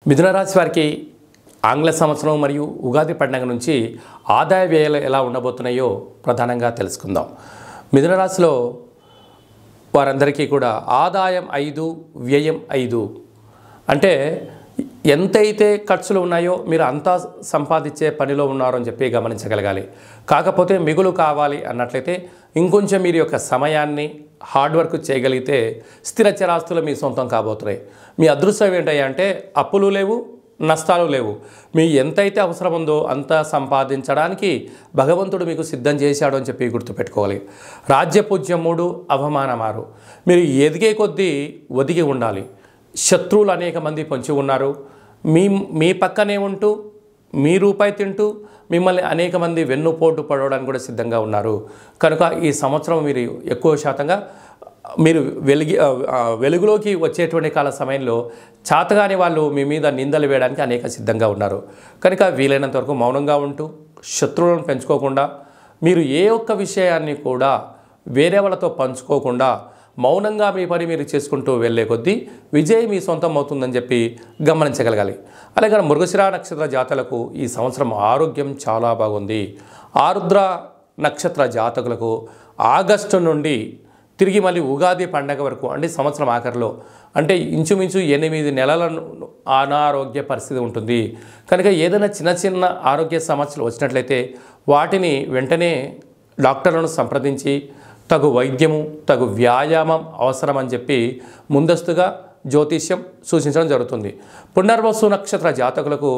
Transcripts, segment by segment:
మిథున రాశి వారికి ఆంగ్ల సంవత్సరం మరియు ఉగాది పండుగ నుంచి ఆదాయ వ్యయాలు ఎలా ఉండబోతున్నాయో ప్రధానంగా తెలుసుకుందాం. మిథున రాశిలో వారందరికీ కూడా ఆదాయం 5 వ్యయం 5 అంటే ఎంతైతే ఖర్చులు ఉన్నాయో మీరు అంతా సంపాదించే పనిలో ఉన్నారని చెప్పి గమనించగలగాలి. కాకపోతే మిగులు కావాలి అన్నట్లయితే ఇంకొంచెం మీరు యొక్క సమయాన్ని హార్డ్ వర్క్ చేయగలిగితే స్థిర చరాస్తులు మీ సొంతం కాబోతున్నాయి. మీ అదృష్టం ఏంటంటే అప్పులు లేవు, నష్టాలు లేవు. మీ ఎంతైతే అవసరం ఉందో అంత సంపాదించడానికి భగవంతుడు మీకు సిద్ధం చేశాడు అని చెప్పి గుర్తుపెట్టుకోవాలి. రాజ్యపూజ్యం 3 అవమానం 6. మీరు ఎదిగే కొద్దీ ఒదిగి ఉండాలి. శత్రువులు అనేక మంది పొంచి ఉన్నారు. మీ పక్కనే ఉంటూ మీ రూపాయి తింటూ మిమ్మల్ని అనేక మంది వెన్నుపోటు పడవడానికి కూడా సిద్ధంగా ఉన్నారు. కనుక ఈ సంవత్సరం మీరు ఎక్కువ శాతంగా మీరు వెలుగులోకి వచ్చేటువంటి కాల సమయంలో చాతగాని వాళ్ళు మీ మీద నిందలు వేయడానికి అనేక సిద్ధంగా ఉన్నారు. కనుక వీలైనంత వరకు మౌనంగా ఉంటూ శత్రువులను పెంచుకోకుండా మీరు ఏ ఒక్క విషయాన్ని కూడా వేరే వాళ్ళతో పంచుకోకుండా మౌనంగా మీ పని మీరు చేసుకుంటూ వెళ్ళే కొద్దీ విజయం మీ సొంతం అవుతుందని చెప్పి గమనించగలగాలి. అలాగే మృగశిర నక్షత్ర జాతకులకు ఈ సంవత్సరం ఆరోగ్యం చాలా బాగుంది. ఆరుద్ర నక్షత్ర జాతకులకు ఆగస్టు నుండి తిరిగి మళ్ళీ ఉగాది పండగ వరకు అంటే సంవత్సరం ఆఖరిలో అంటే ఇంచుమించు 8 నెలల అనారోగ్య పరిస్థితి ఉంటుంది. కనుక ఏదైనా చిన్న చిన్న ఆరోగ్య సమస్యలు వచ్చినట్లయితే వాటిని వెంటనే డాక్టర్లను సంప్రదించి తగు వైద్యము తగు వ్యాయామం అవసరమని చెప్పి ముందస్తుగా జ్యోతిష్యం సూచించడం జరుగుతుంది. పునర్వసు నక్షత్ర జాతకులకు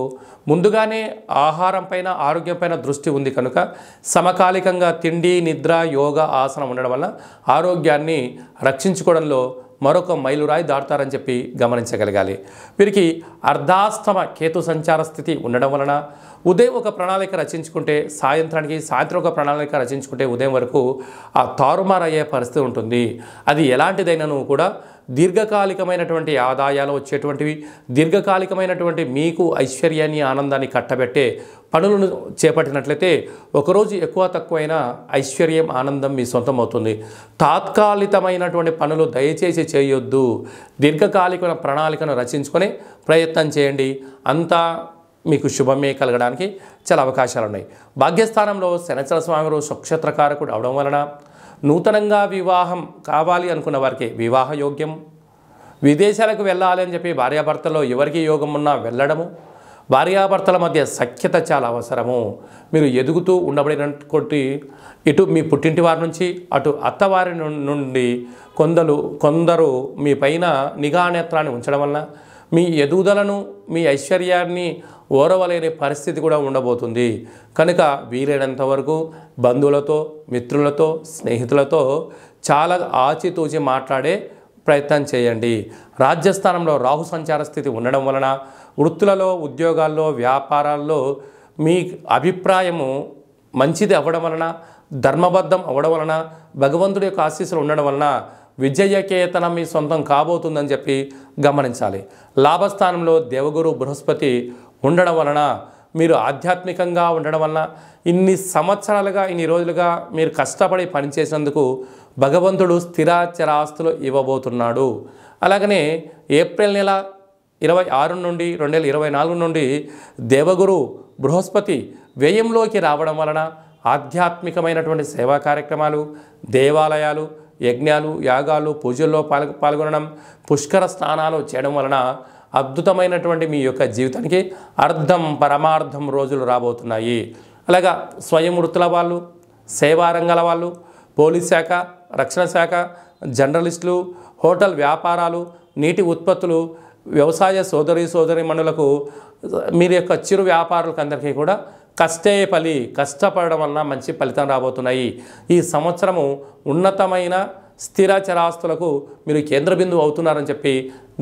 ముందుగానే ఆహారం పైన ఆరోగ్యం పైన దృష్టి ఉంది కనుక సమకాలికంగా తిండి నిద్ర యోగా ఆసనం ఉండడం వల్ల ఆరోగ్యాన్ని రక్షించుకోవడంలో మరొక మైలురాయి దాటుతారని చెప్పి గమనించగలగాలి. వీరికి అర్ధాస్తమ కేతు సంచార స్థితి ఉండడం వలన ఉదయం ఒక ప్రణాళిక రచించుకుంటే సాయంత్రం ఒక ప్రణాళిక రచించుకుంటే ఉదయం వరకు ఆ తారుమారయ్యే పరిస్థితి ఉంటుంది. అది ఎలాంటిదైనాను కూడా దీర్ఘకాలికమైనటువంటి ఆదాయాలు వచ్చేటువంటివి దీర్ఘకాలికమైనటువంటి మీకు ఐశ్వర్యాన్ని ఆనందాన్ని కట్టబెట్టే పనులను చేపట్టినట్లయితే ఒకరోజు ఎక్కువ తక్కువైన ఐశ్వర్యం ఆనందం మీ సొంతం అవుతుంది. తాత్కాలికమైనటువంటి పనులు దయచేసి చేయొద్దు. దీర్ఘకాలిక ప్రణాళికను రచించుకొని ప్రయత్నం చేయండి. అంతా మీకు శుభమే కలగడానికి చాలా అవకాశాలు ఉన్నాయి. భాగ్యస్థానంలో శనిచర స్వామి నక్షత్రకారకుడు అవడం వలన నూతనంగా వివాహం కావాలి అనుకున్న వారికి వివాహ యోగ్యం, విదేశాలకు వెళ్ళాలి అని చెప్పి భార్యాభర్తల్లో ఎవరికి యోగం ఉన్నా వెళ్ళడము, భార్యాభర్తల మధ్య సఖ్యత చాలా అవసరము. మీరు ఎదుగుతూ ఉండబడినటువంటి ఇటు మీ పుట్టింటి వారి నుంచి అటు అత్తవారి నుండి కొందరు మీ పైన నిఘా నేత్రాన్ని ఉంచడం వలన మీ ఎదుగుదలను మీ ఐశ్వర్యాన్ని ఓరవలేని పరిస్థితి కూడా ఉండబోతుంది. కనుక వీలైనంత వరకు బంధువులతో మిత్రులతో స్నేహితులతో చాలా ఆచితూచి మాట్లాడే ప్రయత్నం చేయండి. రాజ్యస్థానంలో రాహు సంచార స్థితి ఉండడం వలన వృత్తులలో ఉద్యోగాల్లో వ్యాపారాల్లో మీ అభిప్రాయము మంచిది అవ్వడం వలన ధర్మబద్ధం అవ్వడం వలన భగవంతుడి యొక్క ఆశీస్సులు ఉండడం వలన విజయకేతనం మీ సొంతం కాబోతుందని చెప్పి గమనించాలి. లాభస్థానంలో దేవగురు బృహస్పతి ఉండడం వలన మీరు ఆధ్యాత్మికంగా ఉండడం వలన ఇన్ని రోజులుగా మీరు కష్టపడి పనిచేసినందుకు భగవంతుడు స్థిర చరాస్తులు ఇవ్వబోతున్నాడు. అలాగనే ఏప్రిల్ నెల 26 నుండి 2024 నుండి దేవగురు బృహస్పతి వ్యయంలోకి రావడం వలన ఆధ్యాత్మికమైనటువంటి సేవా కార్యక్రమాలు దేవాలయాలు యజ్ఞాలు యాగాలు పూజల్లో పాల్గొనడం పుష్కర స్నానాలు చేయడం వలన అద్భుతమైనటువంటి మీ యొక్క జీవితానికి అర్థం పరమార్థం రోజులు రాబోతున్నాయి. అలాగా స్వయం వృత్తుల వాళ్ళు సేవారంగాల వాళ్ళు పోలీస్ శాఖ రక్షణ శాఖ జర్నలిస్టులు హోటల్ వ్యాపారాలు నీటి ఉత్పత్తులు వ్యవసాయ సోదరీమణులకు మీరు యొక్క చిరు వ్యాపారులకు అందరికీ కూడా కష్టపడడం వలన మంచి ఫలితం రాబోతున్నాయి. ఈ సంవత్సరము ఉన్నతమైన స్థిర చరాస్తులకు మీరు కేంద్ర బిందువు అవుతున్నారని చెప్పి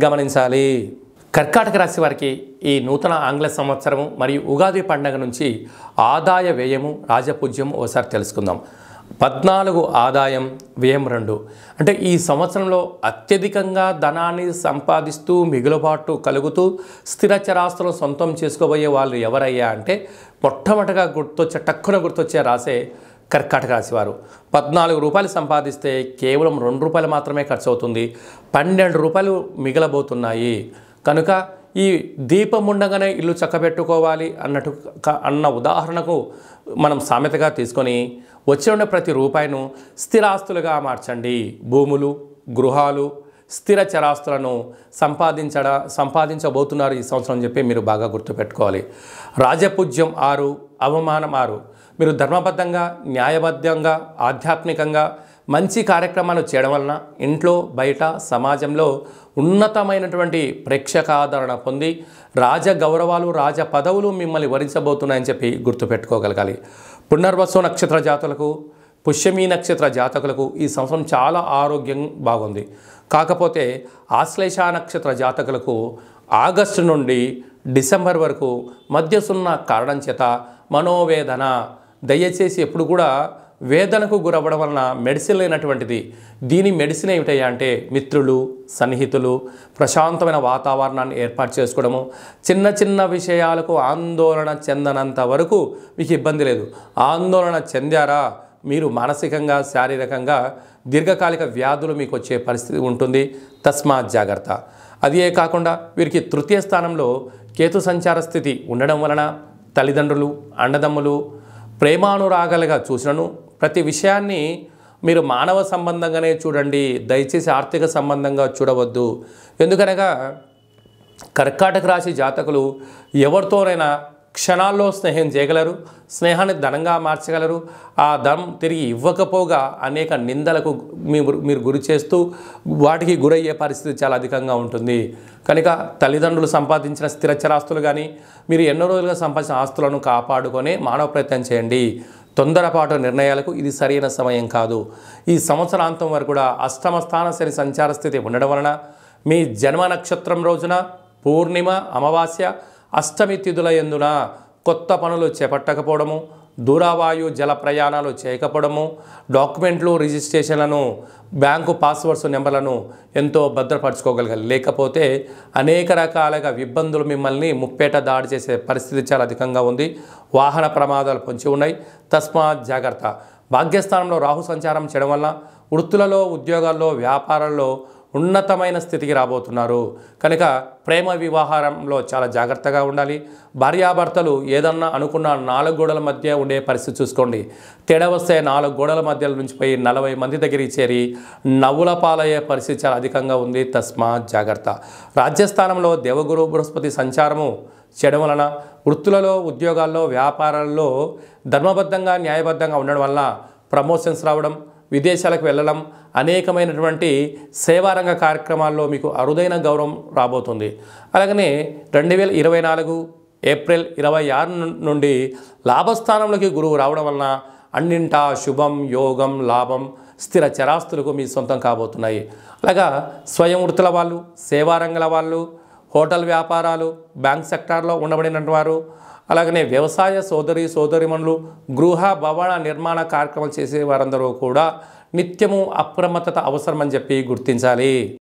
గమనించాలి. కర్కాటక రాశి వారికి ఈ నూతన ఆంగ్ల సంవత్సరము మరియు ఉగాది పండుగ నుంచి ఆదాయ వ్యయము రాజపూజ్యము ఒకసారి తెలుసుకుందాం. 14 ఆదాయం వ్యయం 2 అంటే ఈ సంవత్సరంలో అత్యధికంగా ధనాన్ని సంపాదిస్తూ మిగులుబాటు కలుగుతూ స్థిర చరాస్తులను సొంతం చేసుకోబోయే వాళ్ళు ఎవరయ్యా అంటే మొట్టమొదటిగా టక్కున గుర్తొచ్చే రాసే కర్కాటక రాశి వారు. 14 రూపాయలు సంపాదిస్తే కేవలం 2 రూపాయలు మాత్రమే ఖర్చు అవుతుంది. 12 రూపాయలు మిగలబోతున్నాయి. కనుక ఈ దీపం ఉండగానే ఇల్లు చక్కబెట్టుకోవాలి అన్నట్టు అన్న ఉదాహరణకు మనం సామెతగా తీసుకొని వచ్చిన ప్రతి రూపాయిను స్థిరాస్తులుగా మార్చండి. భూములు, గృహాలు, స్థిర చరాస్తులను సంపాదించబోతున్నారు ఈ సంవత్సరం అని చెప్పి మీరు బాగా గుర్తుపెట్టుకోవాలి. రాజపూజ్యం 6, అవమానం 6. మీరు ధర్మబద్ధంగా, న్యాయబద్ధంగా, ఆధ్యాత్మికంగా మంచి కార్యక్రమాలు చేయడం వలన ఇంట్లో, బయట, సమాజంలో ఉన్నతమైనటువంటి ప్రేక్షకాదరణ పొంది రాజగౌరవాలు, రాజ పదవులు మిమ్మల్ని వరించబోతున్నాయని చెప్పి గుర్తుపెట్టుకోగలగాలి. పునర్వసు నక్షత్ర జాతకులకు, పుష్యమీ నక్షత్ర జాతకులకు ఈ సంవత్సరం చాలా ఆరోగ్యం బాగుంది. కాకపోతే ఆశ్లేష నక్షత్ర జాతకులకు ఆగస్టు నుండి డిసెంబర్ వరకు మధ్యసున్న కారణం చేత మనోవేదన. దయచేసి ఎప్పుడు కూడా వేదనకు గురవ్వడం వలన మెడిసిన్ లేనటువంటిది. దీని మెడిసిన్ ఏమిటయ్యా అంటే మిత్రులు, సన్నిహితులు, ప్రశాంతమైన వాతావరణాన్ని ఏర్పాటు చేసుకోవడము. చిన్న చిన్న విషయాలకు ఆందోళన చెందనంత వరకు మీకు ఇబ్బంది లేదు. ఆందోళన చెందారా మీరు మానసికంగా, శారీరకంగా దీర్ఘకాలిక వ్యాధులు మీకు వచ్చే పరిస్థితి ఉంటుంది. తస్మాత్ జాగ్రత్త. అదే కాకుండా వీరికి తృతీయ స్థానంలో కేతు సంచార స్థితి ఉండడం వలన తల్లిదండ్రులు, అన్నదమ్ములు ప్రేమానురాగాలుగా చూసినను ప్రతి విషయాన్ని మీరు మానవ సంబంధంగానే చూడండి. దయచేసి ఆర్థిక సంబంధంగా చూడవద్దు. ఎందుకనగా కర్కాటక రాశి జాతకులు ఎవరితోనైనా క్షణాల్లో స్నేహం చేయగలరు, స్నేహాన్ని ధనంగా మార్చగలరు. ఆ ధనం తిరిగి ఇవ్వకపోగా అనేక నిందలకు మీరు గురి చేస్తూ వాటికి గురయ్యే పరిస్థితి చాలా అధికంగా ఉంటుంది. కనుక తల్లిదండ్రులు సంపాదించిన స్థిరచరాస్తులు కానీ మీరు ఎన్నో రోజులుగా సంపాదించిన ఆస్తులను కాపాడుకొని మానవ ప్రయత్నం చేయండి. తొందరపాటు నిర్ణయాలకు ఇది సరైన సమయం కాదు. ఈ సంవత్సరాంతం వరకు కూడా అష్టమ స్థాన శని సంచార స్థితి ఉండడం వలన మీ జన్మ నక్షత్రం రోజున పూర్ణిమ, అమావాస్య, అష్టమి తిథుల యందున కొత్త పనులు చేపట్టకపోవడము, దూరవాయు జల ప్రయాణాలు చేయకపోవడము, డాక్యుమెంట్లు, రిజిస్ట్రేషన్లను, బ్యాంకు పాస్వర్డ్స్ నెంబర్లను ఎంతో భద్రపరచుకోగలగాలి. లేకపోతే అనేక రకాలుగా ఇబ్బందులు మిమ్మల్ని ముప్పేట దాడి చేసే పరిస్థితి చాలా అధికంగా ఉంది. వాహన ప్రమాదాలు పొంచి ఉన్నాయి. తస్మాత్ జాగ్రత్త. భాగ్యస్థానంలో రాహు సంచారం చేయడం వల్ల వృత్తులలో, ఉద్యోగాల్లో, వ్యాపారాల్లో ఉన్నతమైన స్థితికి రాబోతున్నారు. కనుక ప్రేమ వివాహారంలో చాలా జాగ్రత్తగా ఉండాలి. భార్యాభర్తలు ఏదన్నా అనుకున్న 4 గోడల మధ్య ఉండే పరిస్థితి చూసుకోండి. తేడా వస్తే 4 గోడల మధ్య నుంచి పోయి 40 మంది దగ్గరికి చేరి నవ్వుల పాలయ్యే పరిస్థితి చాలా అధికంగా ఉంది. తస్మాత్ జాగ్రత్త. రాజ్యస్థానంలో దేవగురు బృహస్పతి సంచారము చేయడం వలన వృత్తులలో, ఉద్యోగాల్లో, వ్యాపారాల్లో ధర్మబద్ధంగా, న్యాయబద్ధంగా ఉండడం వల్ల ప్రమోషన్స్ రావడం, విదేశాలకు వెళ్ళడం, అనేకమైనటువంటి సేవారంగ కార్యక్రమాల్లో మీకు అరుదైన గౌరవం రాబోతుంది. అలాగనే 2024 ఏప్రిల్ 26 నుండి లాభస్థానంలోకి గురువు రావడం వలన అన్నింటా శుభం, యోగం, లాభం, స్థిర చరాస్తులకు మీ సొంతం కాబోతున్నాయి. అలాగా స్వయం వృత్తుల వాళ్ళు, సేవారంగాల వాళ్ళు, హోటల్ వ్యాపారాలు, బ్యాంక్ సెక్టార్లో ఉండబడినటువంటి వారు, అలాగనే వ్యవసాయ సోదరిమణులు, గృహ భవన నిర్మాణ కార్యక్రమాలు చేసే వారందరూ కూడా నిత్యము అప్రమత్తత అవసరమని చెప్పి గుర్తించాలి.